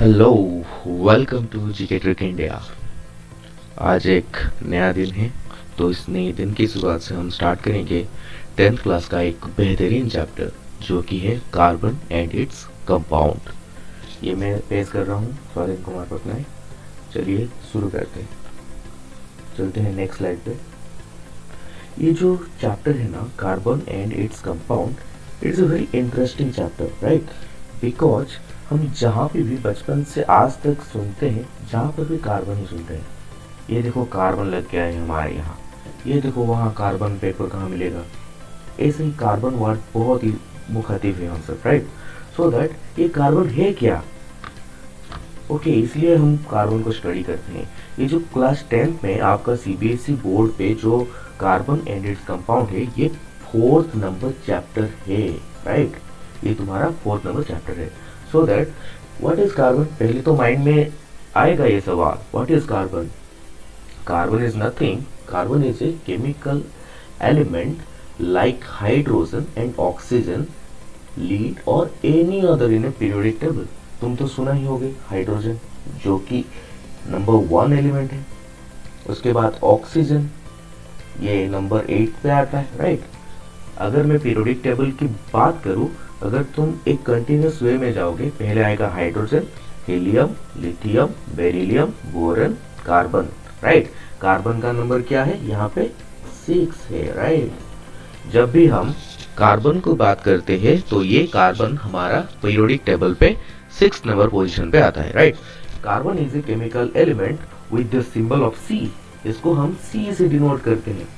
Hello, welcome to GK trick India. आज एक नया दिन है, तो इस नए दिन की शुरुआत से हम स्टार्ट करेंगे 10th क्लास का एक बेहतरीन चैप्टर जो कि है कार्बन एंड इट्स कंपाउंड। ये मैं पेश कर रहा हूँ स्वाधीन कुमार पटनायक। चलिए शुरू करते हैं, चलते हैं नेक्स्ट स्लाइड पे। ये जो चैप्टर है ना, carbon and its compound, it's a very interesting chapter, right? Because हम जहाँ पे भी बचपन से आज तक सुनते हैं, जहाँ पर भी कार्बन ही सुनते हैं। ये देखो कार्बन लग गया है हमारे यहाँ, ये देखो वहाँ कार्बन पेपर कहाँ मिलेगा। ऐसे ही कार्बन वर्ड बहुत ही मुखातिब है हम सब, राइट? सो दैट ये कार्बन है क्या? ओके, इसलिए हम कार्बन को स्टडी करते हैं। ये जो क्लास 10th में आपका सीबीएसई बोर्ड पे जो कार्बन एंड इट्स कंपाउंड है, ये 4th नंबर चैप्टर है, राइट? ये तुम्हारा 4th नंबर चैप्टर है। So that what is carbon, पहले तो माइंड में आएगा ये सवाल, what is carbon? Carbon is nothing, carbon is a chemical element like hydrogen and oxygen, lead or any other in a periodic table। तुम तो सुना ही होगे हाइड्रोजन जो कि नंबर 1 एलिमेंट है, उसके बाद ऑक्सीजन ये नंबर 8 पे आता है, राइट? अगर मैं पीरियोडिक टेबल की बात करूं, अगर तुम एक कंटिन्यूस वे में जाओगे, पहले आएगा hydrogen, helium, lithium, beryllium, boron, carbon, right? Carbon का नंबर क्या है यहाँ पे? 6 है, राइट? जब भी हम कार्बन को बात करते हैं तो ये कार्बन हमारा पीरियोडिक टेबल पे 6th नंबर पोजीशन पे आता है, right? Carbon is a chemical element with the symbol of C. इसको हम सी से डिनोट करते हैं,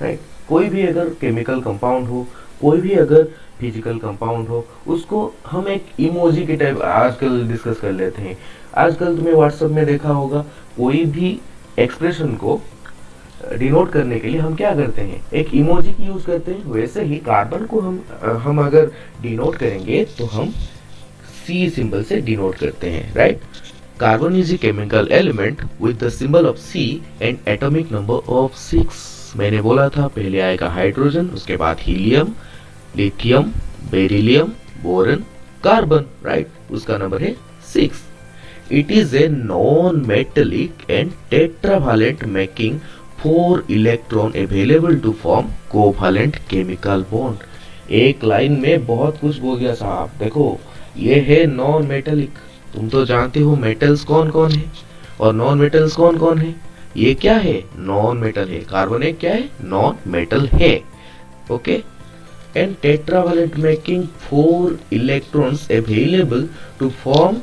राइट? कोई भी अगर केमिकल कंपाउंड हो, कोई भी अगर फिजिकल कंपाउंड हो, उसको हम एक इमोजी के टाइप आजकल डिस्कस कर लेते हैं। आजकल तुम्हें व्हाट्सएप में देखा होगा, कोई भी एक्सप्रेशन को डिनोट करने के लिए हम क्या करते हैं? एक इमोजी की यूज करते हैं। वैसे ही कार्बन को हम अगर डिनोट करेंगे तो हम सी सिंबल से डिनोट करते हैं, right? Carbon is a chemical element with the symbol of C and atomic number of 6। मैंने बोला था पहले आएगा हाइड्रोजन, उसके बाद helium, lithium, beryllium, boron, carbon, right? उसका नंबर है 6। It is a non-metallic and tetravalent making 4 electron available to form covalent chemical bond। एक लाइन में बहुत कुछ बोल गया साहब। देखो ये है नॉन मेटेलिक, तुम तो जानते हो मेटल्स कौन कौन है और नॉन मेटल्स कौन कौन है। ये क्या है? नॉन मेटल है। कार्बन एक क्या है? नॉन मेटल है, okay? And tetravalent making 4 electrons available to form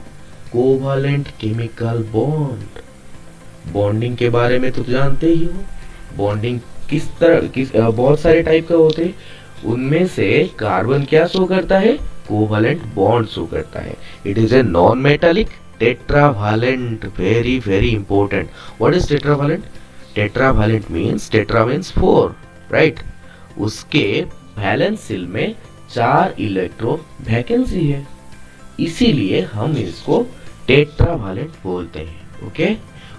covalent chemical bond. Bonding के बारे में तो जानते ही हो, बॉन्डिंग किस तरह बहुत सारे टाइप का होते हैं, उनमें से कार्बन क्या शो करता है? कोवालेंट बॉन्ड शो करता है। It is a non metallic tetravalent, very very important. What is tetravalent? Tetravalent means, tetra means 4, right? उसके वैलेंस शेल में 4 इलेक्ट्रॉन वैकेंसी है, इसीलिए हम इसको टेट्रावेलेंट बोलते हैं, ओके?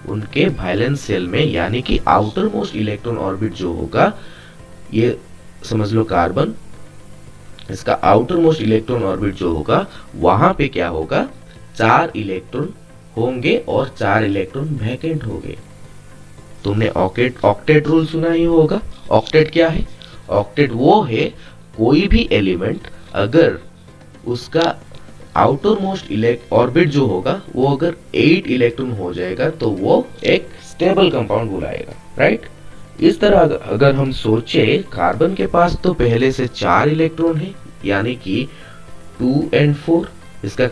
उनके वैलेंस शेल में, यानी कि आउटर मोस्ट इलेक्ट्रॉन ऑर्बिट जो होगा, ये समझ लो कार्बन, इसका आउटर मोस्ट इलेक्ट्रॉन ऑर्बिट जो होगा, वहां पे क्या होगा? 4 इलेक्ट्रॉन होंगे और 4 इलेक्ट्रॉन वैकेंट होंगे। तुमने ऑक्टेट रूल सुना ही होगा। ऑक्टेट क्या है? ऑक्टेट वो है, कोई भी एलिमेंट अगर उसका आउटर मोस्ट ऑर्बिट जो होगा वो अगर 8 इलेक्ट्रॉन हो जाएगा तो वो एक स्टेबल कंपाउंड बुलाएगा, राइट? इस तरह अगर हम सोचे, कार्बन के पास तो पहले से 4 इलेक्ट्रॉन है, यानी कि 2 and 4। इसका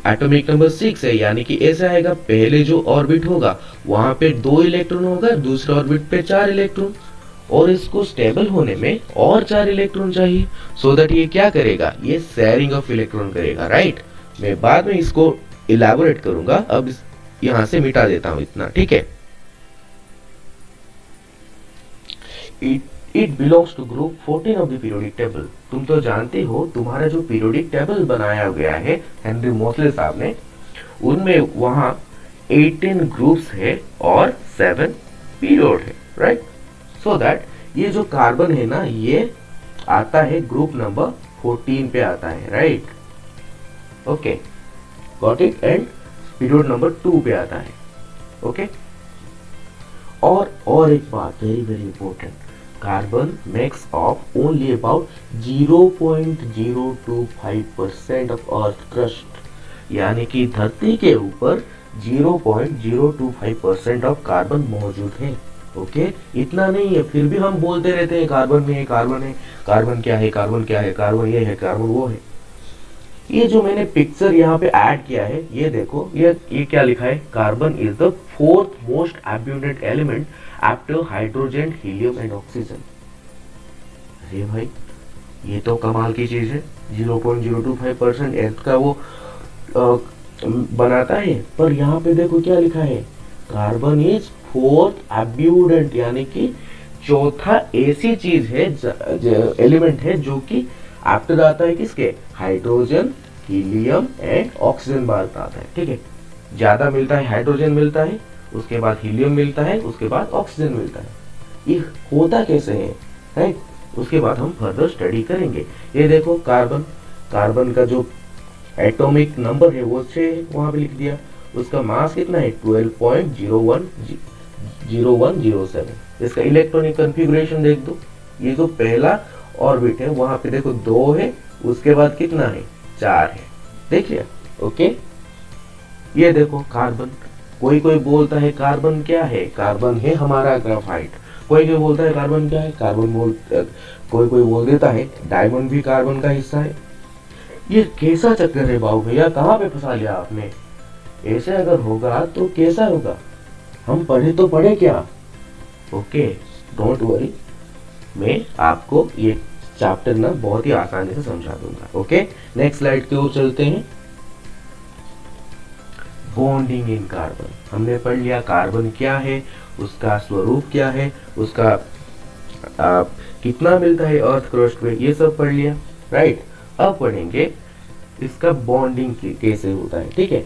एटॉमिक नंबर 6 है, यानी कि ऐसा आएगा, पहले जो ऑर्बिट होगा वहां पे 2 इलेक्ट्रॉन होगा, दूसरे ऑर्बिट पे 4 इलेक्ट्रॉन, और इसको स्टेबल होने में और 4 इलेक्ट्रॉन चाहिए। सो दैट ये क्या करेगा? ये शेयरिंग ऑफ इलेक्ट्रॉन करेगा, राइट? मैं बाद में इसको इलैबोरेट करूंगा, अब यहां से मिटा देता हूं इतना, ठीक है? It belongs to group 14 of the periodic table. तुम तो जानते हो, तुम्हारा जो पीरियोडिक टेबल बनाया गया है हेनरी मोसले साहब ने, उनमें वहां 18 ग्रुप्स है और 7 पीरियड है, राइट? सो दैट ये जो कार्बन है ना, ये आता है ग्रुप नंबर 14 पे आता है, right? Okay, got it. And period number 2 पे आता है। ओके और एक बात very very important, carbon makes of only about 0.025% of earth crust, यानी कि धरती के ऊपर 0.025% ऑफ कार्बन मौजूद है। ओके इतना नहीं है, फिर भी हम बोलते रहते हैं कार्बन में कार्बन है, कार्बन क्या है, कार्बन क्या है, कार्बन ये है, कार्बन वो है। ये जो मैंने पिक्चर यहाँ पे ऐड किया है, ये देखो, ये क्या लिखा है, carbon is the 4th most abundant element after hydrogen, helium and oxygen. अरे भाई ये तो कमाल की चीज है, 0.025% अर्थ का वो बनाता है। पर यहाँ पे देखो क्या लिखा है, कार्बन इज 4th अब्यूंडेंट, यानी कि चौथा ऐसी चीज है, एलिमेंट है जो कि आफ्टर आता है किसके, हाइड्रोजन, हीलियम एंड ऑक्सीजन बाद आता है। ठीक है, ज्यादा मिलता है, हाइड्रोजन मिलता है, उसके बाद हीलियम मिलता है, उसके बाद ऑक्सीजन मिलता है। ये होता कैसे है, राइट, उसके बाद हम फर्दर स्टडी करेंगे। ये देखो कार्बन, कार्बन का जो एटॉमिक नंबर है वो 6 है, वहां पे लिख दिया। उसका मास कितना है, 12.0107। इसका इलेक्ट्रॉनिक कॉन्फ़िगरेशन देख दो, ये जो पहला ऑर्बिट है वहां पे देखो 2 है, उसके बाद कितना है, 4 है, देख लिया। ओके ये देखो कार्बन, कोई कोई बोलता है कार्बन क्या है, कार्बन है हमारा ग्राफाइट। कोई कोई बोलता है कार्बन क्या है, कोई कोई बोल देता है डायमंड भी कार्बन का हिस्सा है। ये कैसा चक्कर है बाबू भैया, कहाँ पे फंसा लिया आपने। ऐसे अगर होगा तो कैसा होगा, हम पढ़े तो पढ़े क्या। ओके डोंट वरी, मैं आपको ये चैप्टर ना बहुत ही आसानी से समझा दूंगा। ओके नेक्स्ट स्लाइड की ओर चलते हैं। बॉन्डिंग इन कार्बन, हमने पढ़ लिया कार्बन क्या है, उसका स्वरूप क्या है, उसका कितना मिलता है अर्थ क्रस्ट में, ये सब पढ़ लिया, राइट। अब पढ़ेंगे इसका बॉन्डिंग कैसे होता है। ठीक है,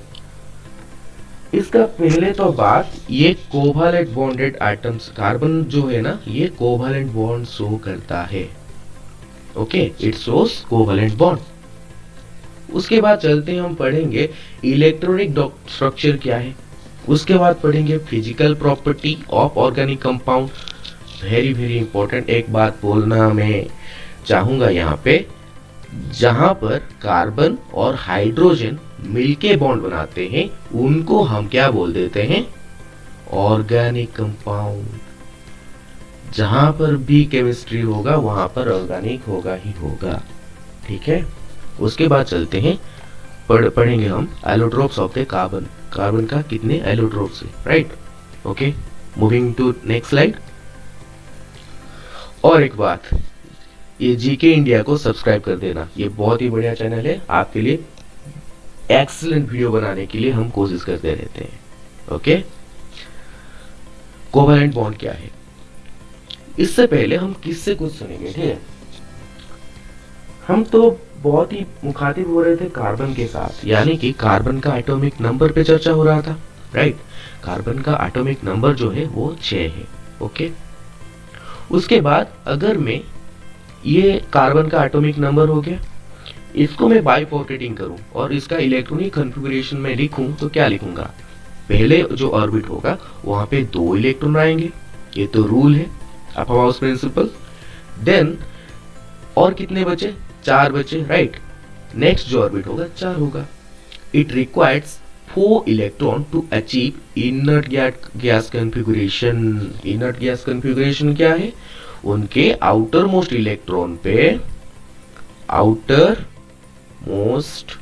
इसका पहले तो बात, ये कोवालेंट बॉन्डेड एटम्स, कार्बन जो है ना ये कोवालेंट बॉन्ड शो करता है। Okay it shows covalent bond. उसके बाद चलते हैं, हम पढ़ेंगे इलेक्ट्रॉनिक स्ट्रक्चर क्या है, उसके बाद पढ़ेंगे physical property of organic compound. Very very important एक बात बोलना मैं चाहूंगा यहाँ पे, जहां पर कार्बन और हाइड्रोजन मिलके बॉन्ड बनाते हैं उनको हम क्या बोल देते हैं, ऑर्गेनिक कंपाउंड। जहां पर भी केमिस्ट्री होगा वहां पर ऑर्गेनिक होगा ही होगा। ठीक है, उसके बाद चलते हैं, पढ़ेंगे हम allotropes of the carbon, carbon का कितने एलोट्रोप्स है, right. Okay moving to next slide. और एक बात, ये जीके इंडिया को सब्सक्राइब कर देना, ये बहुत ही बढ़िया चैनल है, आपके लिए एक्सीलेंट वीडियो बनाने के लिए हम कोशिश करते रहते हैं। ओके कोवेलेंट बॉन्ड क्या है, इससे पहले हम किससे कुछ सुनेंगे। ठीक है, हम तो बहुत ही मुखातिब हो रहे थे कार्बन के साथ, यानी कि कार्बन का एटॉमिक नंबर पे चर्चा हो रहा था, राइट। कार्बन का एटॉमिक नंबर जो है वो 6 है। ओके उसके बाद अगर मैं ये कार्बन का एटॉमिक नंबर हो गया, इसको मैं बाइफॉर्केटिंग करूं और इसका इलेक्ट्रॉनिक कॉन्फ़िगरेशन में लिखूं तो क्या लिखूंगा, पहले जो ऑर्बिट होगा वहां पे 2 इलेक्ट्रॉन आएंगे, ये तो रूल है अपहाउस प्रिंसिपल। देन और कितने बचे, 4 बचे, राइट। नेक्स्ट जो ऑर्बिट होगा 4 होगा। It requires 4 electron to achieve inert gas configuration. Inert gas configuration क्या है, उनके आउटर मोस्ट इलेक्ट्रॉन पे, आउटर मोस्ट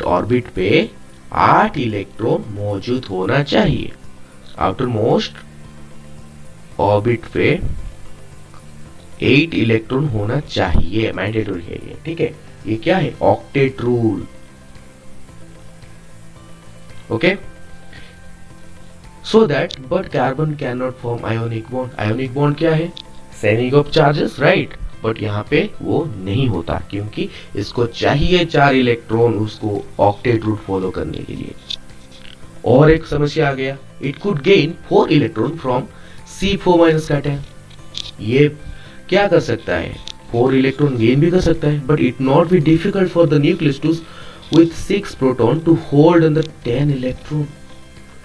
ऑर्बिट पे 8 इलेक्ट्रॉन मौजूद होना चाहिए। आउटर मोस्ट ऑर्बिट पे 8 इलेक्ट्रॉन होना चाहिए, मैंडेटरी है ये। ठीक है, ये क्या है, octet rule. Okay so that but carbon can not form ionic bond. Ionic bond क्या है, saving of charges, right. But यहाँ पे वो नहीं होता क्योंकि इसको चाहिए 4 इलेक्ट्रॉन उसको ऑक्टेट रूल फॉलो करने के लिए। और एक समस्या आ गया, it could gain 4 electron from C4- cation. ये क्या कर सकता है, 4 इलेक्ट्रॉन गेन भी कर सकता है, but it not be difficult for the nucleus to with 6 proton to hold अंदर 10 इलेक्ट्रॉन।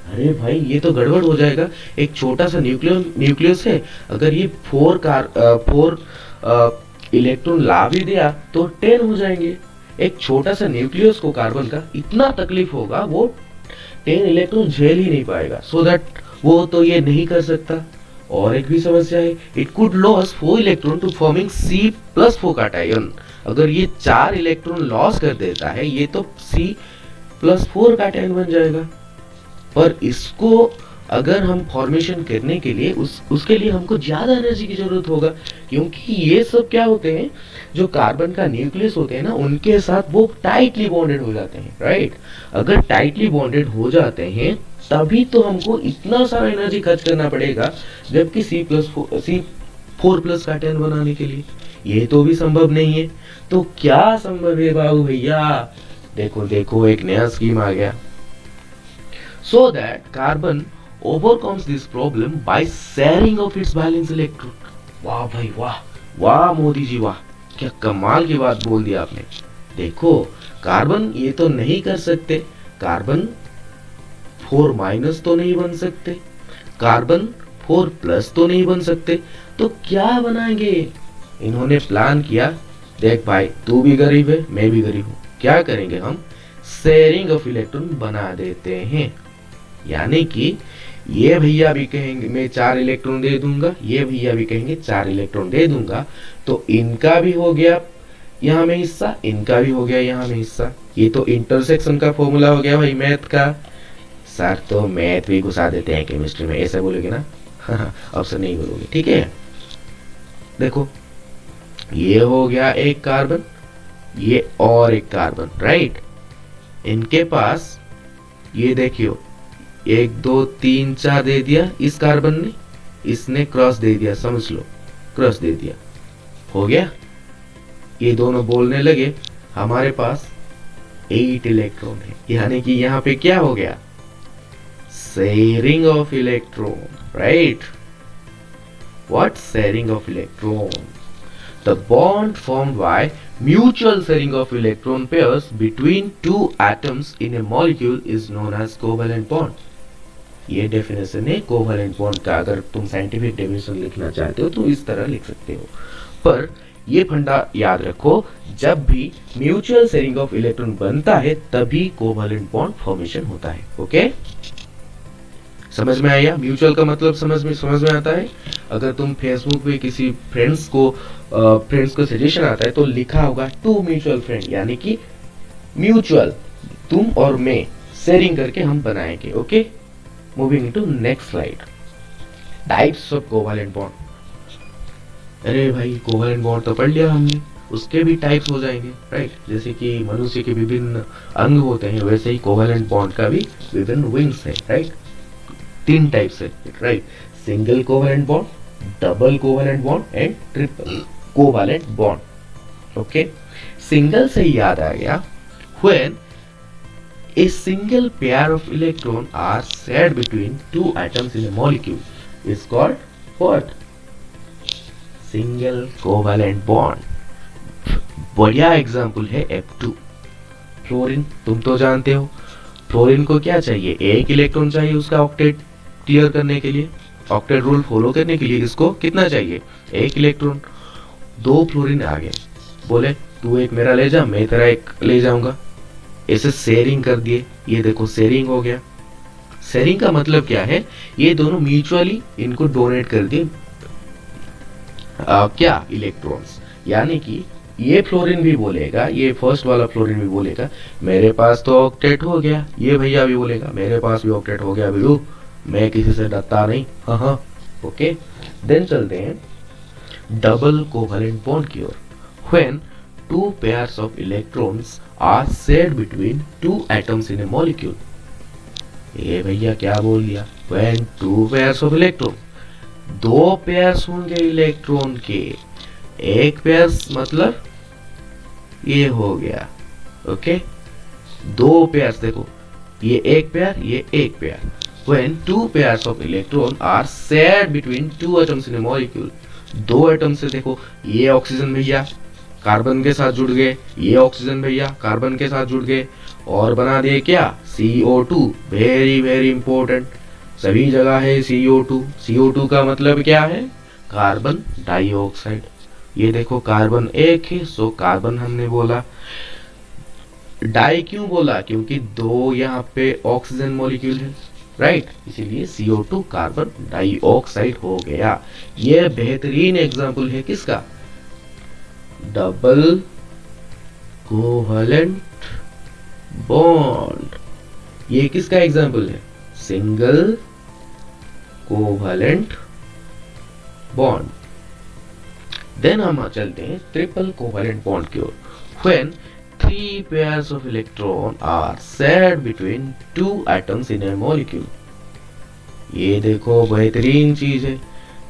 अरे भाई ये तो गड़बड़ हो जाएगा। एक छोटा सा न्यूक्लियस है, अगर ये 4 इलेक्ट्रॉन ला भी दिया तो 10 हो जाएंगे। एक छोटा सा न्यूक्लियस को कार्बन का इतना तकलीफ होगा, वो 10 इलेक्ट्रॉन झेल ही नहीं पाएगा, सो दैट वो तो ये नहीं कर सकता। और एक भी समस्या है, it could loss 4 electron to forming C+4 cation. अगर ये 4 इलेक्ट्रॉन लॉस कर देता है, ये तो C+4 कैटायन बन जाएगा। पर इसको अगर हम फॉर्मेशन करने के लिए उसके लिए हमको ज्यादा एनर्जी की जरूरत होगा, क्योंकि ये सब क्या होते हैं, जो कार्बन का न्यूक्लियस होते हैं ना, उनके साथ वो टाइटली बॉन्डेड हो जाते हैं, राइट। अगर टाइटली बॉन्डेड हो जाते हैं तभी तो हमको इतना सारा एनर्जी खर्च करना पड़ेगा, जबकि C4+ कैटायन बनाने के लिए ये तो भी संभव नहीं है। तो क्या संभव है बाबू भैया? देखो देखो, एक नया स्कीम आ गया। So that carbon overcomes this problem by sharing of its valence electron। वाह भाई वाह, वाह मोदी जी वाह, क्या कमाल की बात बोल दी आपने। देखो कार्बन ये तो नहीं कर सकते, कार्बन 4- तो नहीं बन सकते, कार्बन 4+ तो नहीं बन सकते, तो क्या बनाएंगे? इन्होंने प्लान किया, देख भाई तू भी गरीब है, मैं भी गरीब हूँ, क्या करेंगे हम, शेयरिंग ऑफ इलेक्ट्रॉन बना देते हैं। यानी कि ये भैया भी कहेंगे मैं 4 इलेक्ट्रॉन दे दूंगा, ये भैया भी कहेंगे 4 इलेक्ट्रॉन दे दूंगा, तो इनका भी हो गया यहाँ में हिस्सा, इनका भी हो गया यहाँ में हिस्सा। ये तो इंटरसेक्शन का फॉर्मूला हो गया भाई मैथ का। सर तो मैथ भी घुसा देते हैं केमिस्ट्री में, ऐसा बोलोगे ना? ऑप्शन नहीं बोलोगे, ठीक है। देखो ये हो गया एक कार्बन, ये और एक कार्बन, राइट। इनके पास ये देखियो 1 2 3 4 दे दिया इस कार्बन ने, इसने क्रॉस दे दिया, समझ लो क्रॉस दे दिया, हो गया। ये दोनों बोलने लगे हमारे पास 8 इलेक्ट्रॉन है, यानी कि यहाँ पे क्या हो गया, sharing of electron, right. What sharing of electron? The bond formed by mutual sharing of electron pairs between two atoms in a molecule is known as covalent bond। ये डेफिनेशन है कोवैलेंट बॉन्ड का। अगर तुम scientific definition लिखना चाहते हो तो इस तरह लिख सकते हो, पर ये फंडा याद रखो, जब भी म्यूचुअल शेयरिंग ऑफ इलेक्ट्रॉन बनता है तभी कोवैलेंट बॉन्ड फॉर्मेशन होता है। ओके, समझ में आया? म्यूचुअल का मतलब समझ में आता है। अगर तुम फेसबुक पे किसी फ्रेंड्स को सजेशन आता है तो लिखा होगा टू म्यूचुअल फ्रेंड, यानी कि म्यूचुअल तुम और मैं शेयरिंग करके हम बनाएंगे। Okay, moving to next slide, types of covalent bond. अरे भाई कोवैलेंट बॉन्ड तो पढ़ लिया हमने, उसके भी टाइप्स हो जाएंगे, राइट। जैसे कि मनुष्य के विभिन्न अंग होते हैं, वैसे ही कोवैलेंट बॉन्ड का भी विभिन्न विंग्स है, राइट। 3 टाइप्स है, right. Single covalent bond, double covalent bond and triple covalent bond. Okay, single से याद आ गया, when a single pair of electrons are shared between two atoms in a molecule is called what? Single covalent bond। बढ़िया example है F2 fluorine. तुम तो जानते हो fluorine को क्या चाहिए, 1 इलेक्ट्रॉन चाहिए उसका ऑक्टेट क्लियर करने के लिए, ऑक्टेट रूल फॉलो करने के लिए इसको कितना चाहिए, 1 इलेक्ट्रॉन। 2 फ्लोरीन आ गए, बोले तू एक मेरा ले जा, मैं तेरा एक ले जाऊंगा, ऐसे शेयरिंग कर दिए। ये देखो शेयरिंग हो गया। शेयरिंग का मतलब क्या है, ये दोनों म्यूचुअली इनको डोनेट कर दिए क्या, इलेक्ट्रॉन्स। यानी कि ये फ्लोरीन भी बोलेगा, ये फर्स्ट वाला फ्लोरीन भी बोलेगा मेरे पास तो ऑक्टेट हो गया, ये भैया भी बोलेगा मेरे पास भी ऑक्टेट हो गया बिल्लू, मैं किसी से डरता नहीं। हाँ, ओके। देन चलते हैं डबल कोवैलेंट बॉन्ड की ओर। When 2 pairs of electrons are shared between 2 atoms in a molecule। ये भैया क्या बोल दिया, when 2 pairs of electron, 2 pairs होंगे इलेक्ट्रॉन के, 1 pairs मतलब ये हो गया। ओके, 2 pairs, देखो ये 1 pair, ये 1 pair। when 2 pairs of electron are shared between 2 atoms in a molecule, दो एटम से देखो, ये ऑक्सीजन भैया कार्बन के साथ जुड़ गए, ये ऑक्सीजन भैया कार्बन के साथ जुड़ गए और बना दिए क्या, CO2। वेरी वेरी इंपॉर्टेंट, सभी जगह है CO2। CO2 का मतलब क्या है, कार्बन डाइऑक्साइड। ये देखो कार्बन एक है, सो कार्बन हमने बोला। डाई क्यों बोला, क्योंकि दो यहाँ पे ऑक्सीजन मॉलिक्यूल है, राइट, इसीलिए CO2 कार्बन डाइऑक्साइड हो गया। ये बेहतरीन एग्जाम्पल है किसका, डबल कोवैलेंट बॉन्ड। ये किसका एग्जाम्पल है, सिंगल कोवैलेंट बॉन्ड। देन हम चलते हैं ट्रिपल कोवैलेंट बॉन्ड की ओर। When 3 pairs of electron are shared between 2 atoms in a molecule। ये देखो बेहतरीन चीज है,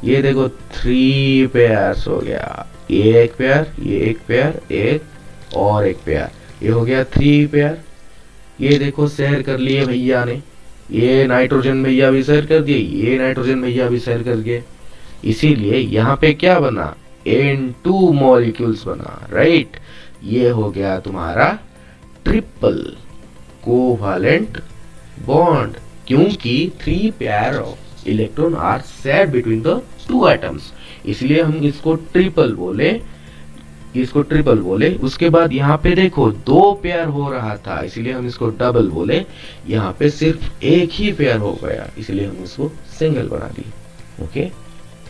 ये देखो 3 pairs हो गया, ये एक पेयर, ये एक पेयर, एक और एक पेयर, ये हो गया 3 पेयर। ये देखो शेयर कर लिए भैया ने, ये नाइट्रोजन भैया भी शेयर कर दिए, ये नाइट्रोजन भैया भी शेयर कर दिए, इसीलिए यहाँ पे क्या बना, N2 मॉलिक्यूल्स बना, राइट। ये हो गया तुम्हारा ट्रिपल कोवैलेंट बॉन्ड, क्योंकि 3 pair of electron are shared between the 2 atoms, इसलिए हम इसको ट्रिपल बोले, इसको ट्रिपल बोले। उसके बाद यहाँ पे देखो 2 पेयर हो रहा था, इसलिए हम इसको डबल बोले। यहाँ पे सिर्फ एक ही पेयर हो गया, इसलिए हम इसको सिंगल बना दिए। Okay,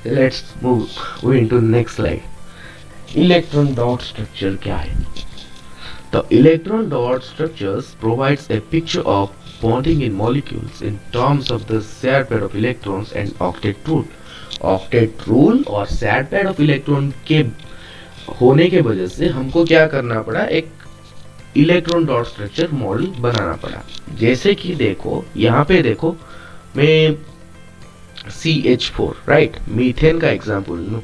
let's move into next slide. Electron dot structure क्या है, तो electron dot structures provides a picture of bonding in molecules in terms of the shared pair of electrons and octet rule. Octet rule और shared pair of electron के होने के वजह से हमको क्या करना पड़ा, एक इलेक्ट्रॉन डॉट स्ट्रक्चर मॉडल बनाना पड़ा। जैसे कि देखो यहाँ पे देखो, मैं CH4 राइट, मीथेन का एग्जांपल लूं,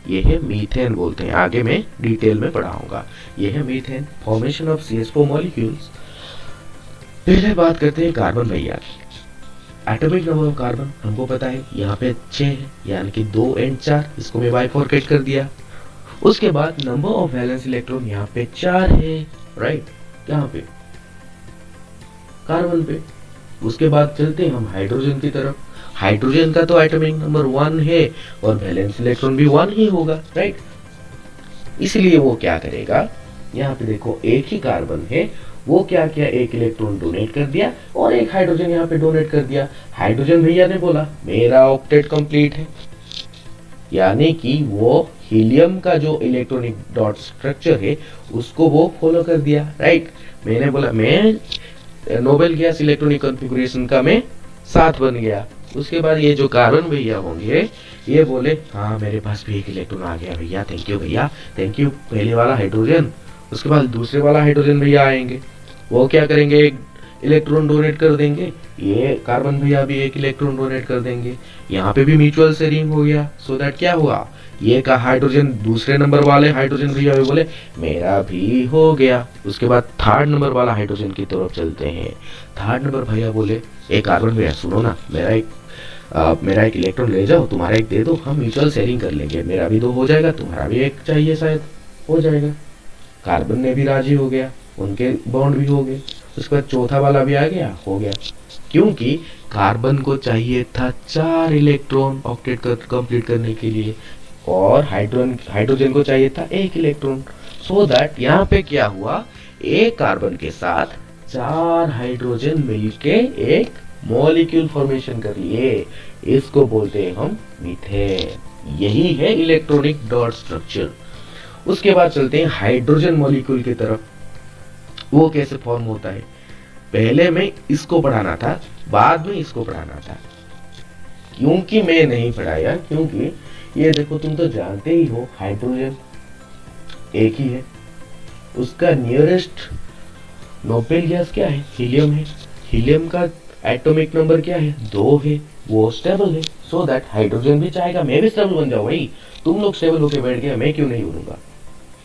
ये है मीथेन बोलते हैं, आगे मैं डिटेल में पढ़ाऊंगा। ये है methane, formation of CH4 molecules. पहले बात करते हैं कार्बन भैया की। एटॉमिक नंबर ऑफ कार्बन हमको पता है, यहाँ पे 6 है, यानी कि 2 and 4, इसको मैं बाइफॉर्केट कर दिया। उसके बाद नंबर ऑफ वैलेंस इलेक्ट्रॉन यहाँ पे 4 है, राइट, यहाँ पे कार्बन पे। उसके बाद चलते हैं हम हाइड्रोजन की तरफ। हाइड्रोजन का तो एटॉमिक नंबर 1 है और वैलेंस इलेक्ट्रॉन भी 1 ही होगा, राइट। इसलिए वो क्या करेगा, यहाँ पे देखो एक ही कार्बन है, वो क्या किया, एक इलेक्ट्रॉन डोनेट कर दिया और एक हाइड्रोजन यहाँ पे डोनेट कर दिया। हाइड्रोजन भैया ने बोला मेरा ऑक्टेट कंप्लीट है, यानी कि वो हीलियम का जो इलेक्ट्रॉनिक डॉट स्ट्रक्चर है उसको वो फॉलो कर दिया, राइट। मैंने बोला मैं नोबेल गैस इलेक्ट्रॉनिक कॉन्फ़िगरेशन का मैं 7 बन गया। उसके बाद ये जो कार्बन भैया होंगे ये बोले हाँ मेरे पास भी एक इलेक्ट्रॉन आ गया भैया, थैंक यू भैया, थैंक यू, पहले वाला हाइड्रोजन। उसके बाद दूसरे वाला हाइड्रोजन भैया आएंगे, वो क्या करेंगे, एक इलेक्ट्रॉन डोनेट कर देंगे, ये कार्बन भैया भी एक इलेक्ट्रॉन डोनेट कर देंगे। यहाँ पे भी म्यूचुअल शेयरिंग हो गया, सो दैट क्या हुआ, ये का हाइड्रोजन दूसरे नंबर वाले हाइड्रोजन भैया भी बोले मेरा भी हो गया। उसके बाद थर्ड नंबर वाला हाइड्रोजन की तरफ चलते हैं। थर्ड नंबर भैया बोले एक कार्बन भैया सुनो ना, मेरा एक इलेक्ट्रॉन ले जाओ, तुम्हारा एक दे दो, हम म्यूचुअल शेयरिंग कर लेंगे, मेरा भी 2 हो जाएगा, तुम्हारा भी एक चाहिए शायद, हो जाएगा। कार्बन ने भी राजी हो गया, उनके बॉन्ड भी हो गए। उसके बाद चौथा वाला भी आ गया, हो गया, क्योंकि कार्बन को चाहिए था 4 इलेक्ट्रॉन ऑक्टेट कंप्लीट करने के लिए और हाइड्रोजन को चाहिए था 1 इलेक्ट्रॉन। सो दैट यहाँ पे क्या हुआ, एक कार्बन के साथ 4 हाइड्रोजन मिलके एक मॉलिक्यूल फॉर्मेशन कर लिए, इसको बोलते हैं हम मीथेन। यही है इलेक्ट्रॉनिक डॉट स्ट्रक्चर। उसके बाद चलते हैं हाइड्रोजन मॉलिक्यूल की तरफ, वो कैसे फॉर्म होता है। पहले मैं इसको पढ़ाना था, बाद में इसको पढ़ाना था, क्योंकि मैं नहीं पढ़ाया, क्योंकि ये देखो तुम तो जानते ही हो हाइड्रोजन एक ही है, उसका नियरेस्ट नोबेल गैस क्या है, हीलियम है। हीलियम का एटॉमिक नंबर क्या है, 2 है, वो स्टेबल है। सो दैट हाइड्रोजन भी चाहेगा मैं भी स्टेबल बन जाऊं, भाई तुम लोग स्टेबल होके बैठ गए, मैं क्यों नहीं बनूंगा।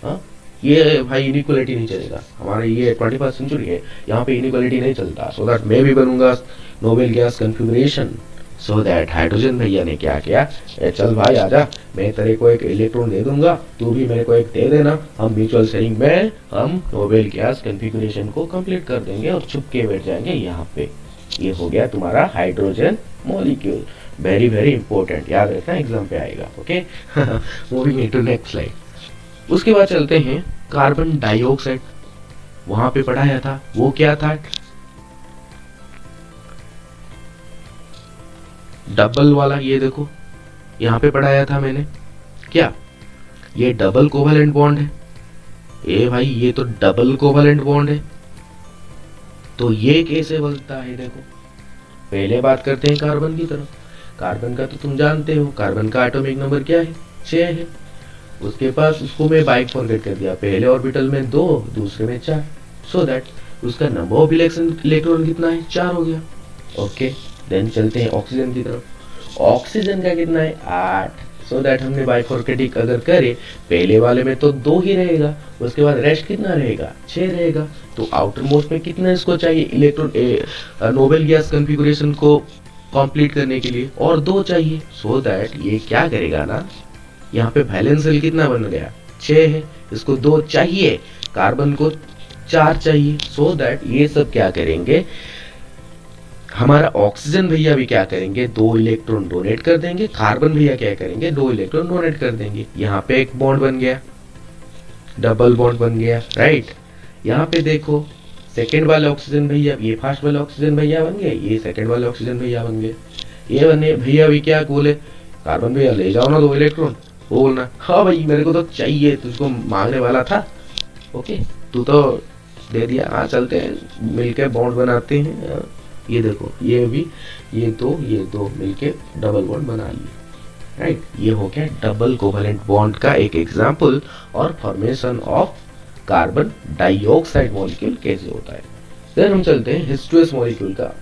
हाँ, ये भाई इनइक्वालिटी नहीं चलेगा, हमारे ये 21st सेंचुरी है, यहाँ पे इनइक्वालिटी नहीं चलता। सो दैट मैं भी बनूंगा noble gas configuration so that hydrogen भैया ने क्या किया, चल भाई आजा, मैं तेरे को एक इलेक्ट्रॉन दे दूंगा, तू भी मेरे को एक दे देना, हम म्यूचुअल शेयरिंग में हम नोबेल गैस कॉन्फ़िगरेशन को कंप्लीट कर देंगे और छुप के बैठ जाएंगे यहाँ पे। ये हो गया तुम्हारा hydrogen molecule. Very very important, याद रखना एग्जाम पे आएगा। Okay, moving into next slide. उसके बाद चलते हैं कार्बन डाइऑक्साइड। वहां पे पढ़ाया था, वो क्या था, डबल वाला। ये देखो यहाँ पे पढ़ाया था मैंने, क्या ये डबल कोवेलेंट बॉन्ड है। ए भाई ये तो डबल कोवेलेंट बॉन्ड है, तो ये कैसे बनता है। देखो पहले बात करते हैं कार्बन की तरफ। कार्बन का तो तुम जानते हो, कार्बन का एटॉमिक नंबर क्या है, 6 है। उसके पास, उसको मैं बाइक फॉरगेट कर दिया, पहले ऑर्बिटल में 2, दूसरे में 4, सो दैट उसका नंबर ऑफ इलेक्ट्रॉन कितना है, 4 हो गया। ओके, देन चलते हैं ऑक्सीजन की तरफ। ऑक्सीजन का कितना है, 8। सो दैट हमने बाइफॉरकेटिक अगर करे, पहले वाले में तो 2 ही रहेगा, उसके बाद रेस्ट कितना रहेगा, 6 रहेगा। तो आउटर मोस्ट में कितना इसको चाहिए इलेक्ट्रॉन, नोबेल गैस कॉन्फ़िगरेशन को कंप्लीट करने के लिए, और 2 चाहिए। सो दैट ये क्या करेगा ना, यहाँ पे वैलेंस शेल कितना बन गया, 6 है, इसको 2 चाहिए, कार्बन को 4 चाहिए। सो दैट ये सब क्या करेंगे, हमारा ऑक्सीजन भैया भी क्या करेंगे, 2 इलेक्ट्रॉन डोनेट कर देंगे, कार्बन भैया क्या करेंगे, 2 इलेक्ट्रॉन डोनेट कर देंगे। यहाँ पे एक बॉन्ड बन गया, डबल बॉन्ड बन गया, राइट। यहाँ पे देखो सेकेंड वाले ऑक्सीजन भैया, ये फर्स्ट वाले ऑक्सीजन भैया बन गए, ये सेकेंड वाले ऑक्सीजन भैया बन गए। ये बने भैया भी क्या बोले, कार्बन भैया ले जाओ ना 2 इलेक्ट्रॉन, बोलना हाँ भाई मेरे को तो चाहिए, तुझको मांगने वाला था। ओके, तू तो दे दिया, हाँ चलते हैं मिलके बॉन्ड बनाते हैं। ये देखो ये भी, ये दो मिलके डबल बॉन्ड बना लिए, राइट। ये हो गया डबल कोवेलेंट बॉन्ड का एक एग्जांपल, और formation of carbon dioxide molecule कैसे होता है। फिर हम चलते हैं H2S मॉलिक्यूल का।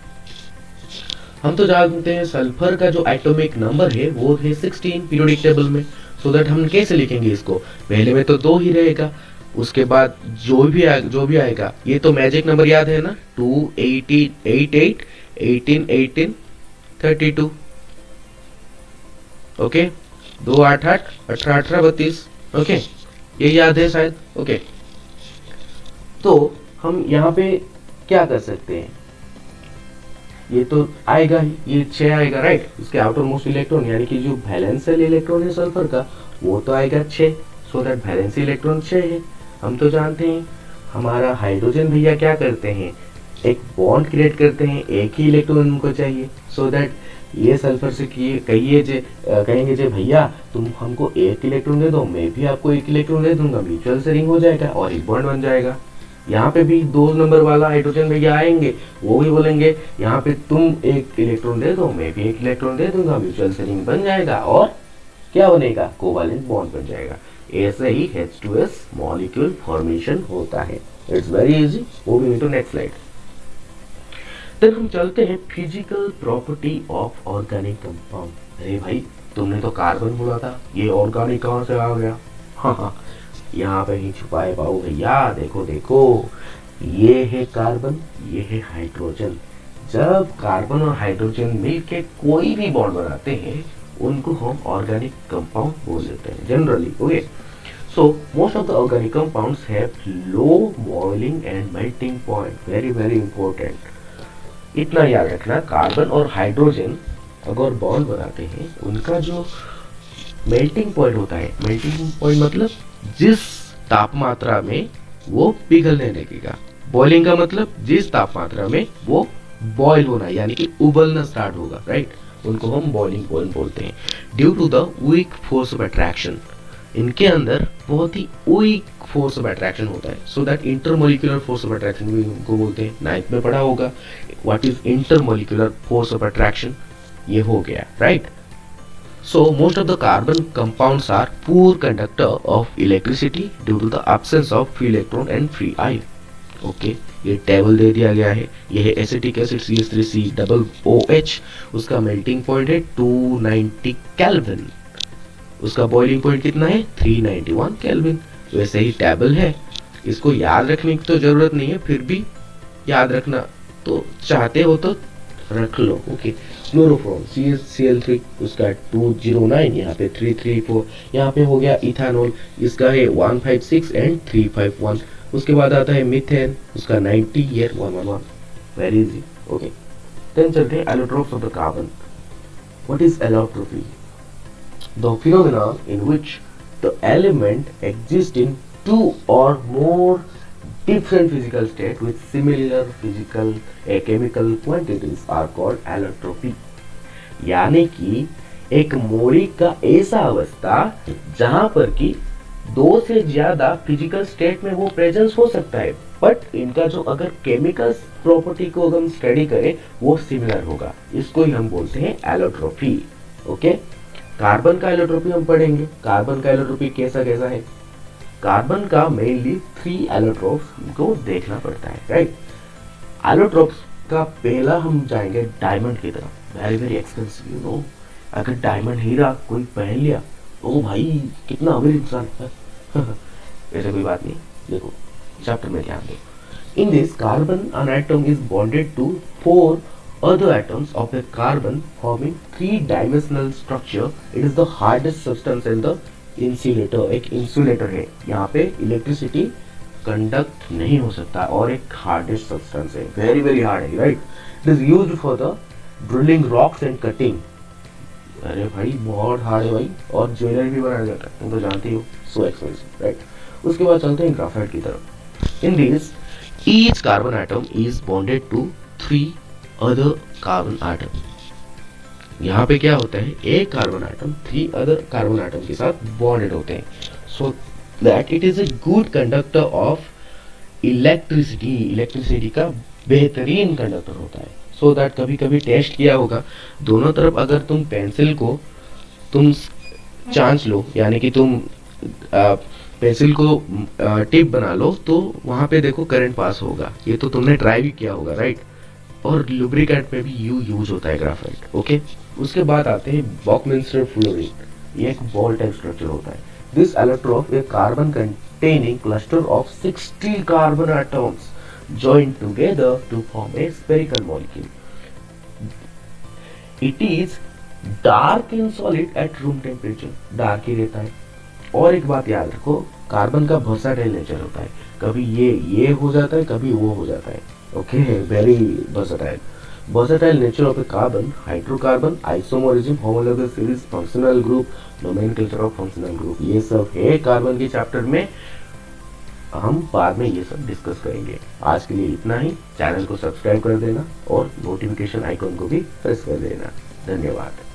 हम तो जानते हैं सल्फर का जो एटॉमिक नंबर है वो है 16 पीरियोडिक टेबल में। सो दैट हम कैसे लिखेंगे इसको, पहले में तो 2 ही रहेगा, उसके बाद जो भी आएगा, ये तो मैजिक नंबर याद है ना, 2 18 88 18 18 32। ओके, 2 8 8 18 18 32। ओके, ये याद है शायद। ओके, तो हम यहाँ पे क्या कर सकते हैं, ये तो आएगा ही, ये 6 आएगा, राइट। इसके आउटर मोस्ट इलेक्ट्रॉन यानी कि जो वैलेंशियल इलेक्ट्रॉन है सल्फर का, वो तो आएगा 6। सो दैट वैलेंसी इलेक्ट्रॉन 6 है। हम तो जानते हैं हमारा हाइड्रोजन भैया क्या करते हैं, एक बॉन्ड क्रिएट करते हैं, एक ही इलेक्ट्रॉन उनको चाहिए। सो दैट ये सल्फर से कहेंगे जे भैया तुम हमको 1 इलेक्ट्रॉन दे दो, मैं भी आपको 1 इलेक्ट्रॉन दे दूंगा, म्यूचुअल शेयरिंग हो जाएगा और एक बॉन्ड बन जाएगा। यहाँ पे भी 2 नंबर वाला हाइड्रोजन भैया आएंगे, वो भी बोलेंगे यहाँ पे तुम 1 इलेक्ट्रॉन दे दो, मैं भी 1 इलेक्ट्रॉन दे दूंगा, म्यूचुअल शेयरिंग बन जाएगा और क्या बनेगा, कोवेलेंट बॉन्ड बन जाएगा। ऐसे ही H2S मॉलिक्यूल फॉर्मेशन होता है। It's very easy. Moving into next slide. Then हम चलते हैं physical property of organic compound. अरे भाई तुमने तो कार्बन बोला था, ये ऑर्गेनिक कहाँ से आ गया। हाँ, यहाँ पे ही छुपाए पाओ भैया, देखो देखो, ये है कार्बन, ये है हाइड्रोजन। जब कार्बन और हाइड्रोजन मिलके कोई भी बॉन्ड बनाते हैं, उनको हम ऑर्गेनिक कंपाउंड बोल देते हैं generally. Okay, so most of the organic compounds have low boiling and melting point. Very very important, इतना याद रखना, कार्बन और हाइड्रोजन अगर बॉन्ड बनाते हैं, उनका जो मेल्टिंग पॉइंट होता है, मेल्टिंग पॉइंट मतलब जिस तापमात्रा में वो पिघलने लगेगा, बॉइलिंग का मतलब जिस तापमात्रा में वो बॉयल होना यानी कि उबलना स्टार्ट होगा, राइट, उनको हम बॉइलिंग पॉइंट बोलते हैं। Due to the weak force of attraction, इनके अंदर बहुत ही वीक फोर्स ऑफ अट्रैक्शन होता है। So that intermolecular force of attraction भी उनको बोलते हैं। 9th में पढ़ा होगा what is intermolecular force of attraction, ये हो गया, right. So most of the carbon compounds are poor conductor of electricity due to the absence of free electron and free ion. Okay, ये टेबल दे दिया गया है। ये है एसिटिक एसिड CH3COOH, उसका मेल्टिंग पॉइंट है 290 केल्विन, उसका बॉइलिंग पॉइंट कितना है 391 केल्विन। वैसे ही टेबल है, इसको याद रखने की तो जरूरत नहीं है, फिर भी याद रखना तो चाहते हो तो रख लो। ओके, क्लोरोफॉर्म CH Cl3 उसका 209, यहाँ पे 334, यहाँ पे हो गया इथानॉल, इसका है 156 एंड 351। उसके बाद आता है मीथेन, उसका 90 year 111। Very easy. Okay, then चलते हैं allotropes of the carbon. What is allotropy? The phenomena in which the element exist in two or more different physical state with similar physical chemical quantities are called allotropy। यानी कि एक मौलिक का ऐसा अवस्था जहां पर कि दो से ज्यादा फिजिकल स्टेट में वो प्रेजेंस हो सकता है, बट इनका जो अगर केमिकल प्रॉपर्टी को अगर हम स्टडी करें वो सिमिलर होगा, इसको ही हम बोलते हैं एलोट्रोपी। ओके, कार्बन का एलोट्रोपी हम पढ़ेंगे। कार्बन का एलोट्रोपी कैसा कैसा है? कार्बन का मेनली 3 एलोट्रोप्स को देखना पड़ता है, राइट। एलोट्रोप्स का पहला हम जाएंगे डायमंड की तरफ। Very very expensive, you know. अगर डायमंड हीरा कोई पहन लिया ओ भाई कितना अमीर इंसान है। ऐसे कोई बात नहीं, देखो चैप्टर में ध्यान दो। In this carbon an atom is bonded to 4 other atoms of a carbon forming 3-dimensional structure। it is the hardest substance in the insulator। एक इंसुलेटर है, यहाँ पे इलेक्ट्रिसिटी कंडक्ट नहीं हो सकता और एक हार्डेस्ट सब्सटेंस है, वेरी वेरी हार्ड है, right. It is used for the drilling rocks and cutting. अरे भाई बहुत हार्ड है भाई, और ज्वेलरी भी बनाया जाता है, तुम तो जानती हो, सो एक्सपेंसिव, राइट। उसके बाद चलते हैं ग्राफाइट की तरफ। In this each carbon atom is bonded to 3 other carbon atom. यहाँ पे क्या होता है, एक carbon atom 3 other carbon atom के साथ बॉन्डेड होते हैं, so that it is a good conductor of electricity. Electricity का बेहतरीन कंडक्टर होता है, सो दैट कभी कभी टेस्ट किया होगा, दोनों तरफ अगर तुम पेंसिल को तुम चांच लो, यानी कि तुम पेंसिल को टिप बना लो, तो वहां पे देखो करंट पास होगा। ये तो तुमने ट्राई भी किया होगा, राइट। और लुब्रिकेंट में भी यूज होता है ग्राफाइट। ओके, उसके बाद आते हैं बकमिंस्टर फ्लोरीन। ये एक बॉल टाइप स्ट्रक्चर होता है। This allotrope A carbon containing cluster of 60 carbon atoms joined together to form a spherical molecule। It is dark in solid at room temperature। Dark ही रहता है। और एक बात याद रखो, कार्बन का वर्सेटाइल नेचर होता है, कभी ये हो जाता है, कभी वो हो जाता है। Okay, very versatile. Versatile nature of A carbon, hydrocarbon, isomerism, homologous series, functional group, nomenclature of functional group, ये सब है कार्बन के चैप्टर में, हम बाद में ये सब डिस्कस करेंगे। आज के लिए इतना ही। चैनल को सब्सक्राइब कर देना और नोटिफिकेशन आइकॉन को भी प्रेस कर देना। धन्यवाद।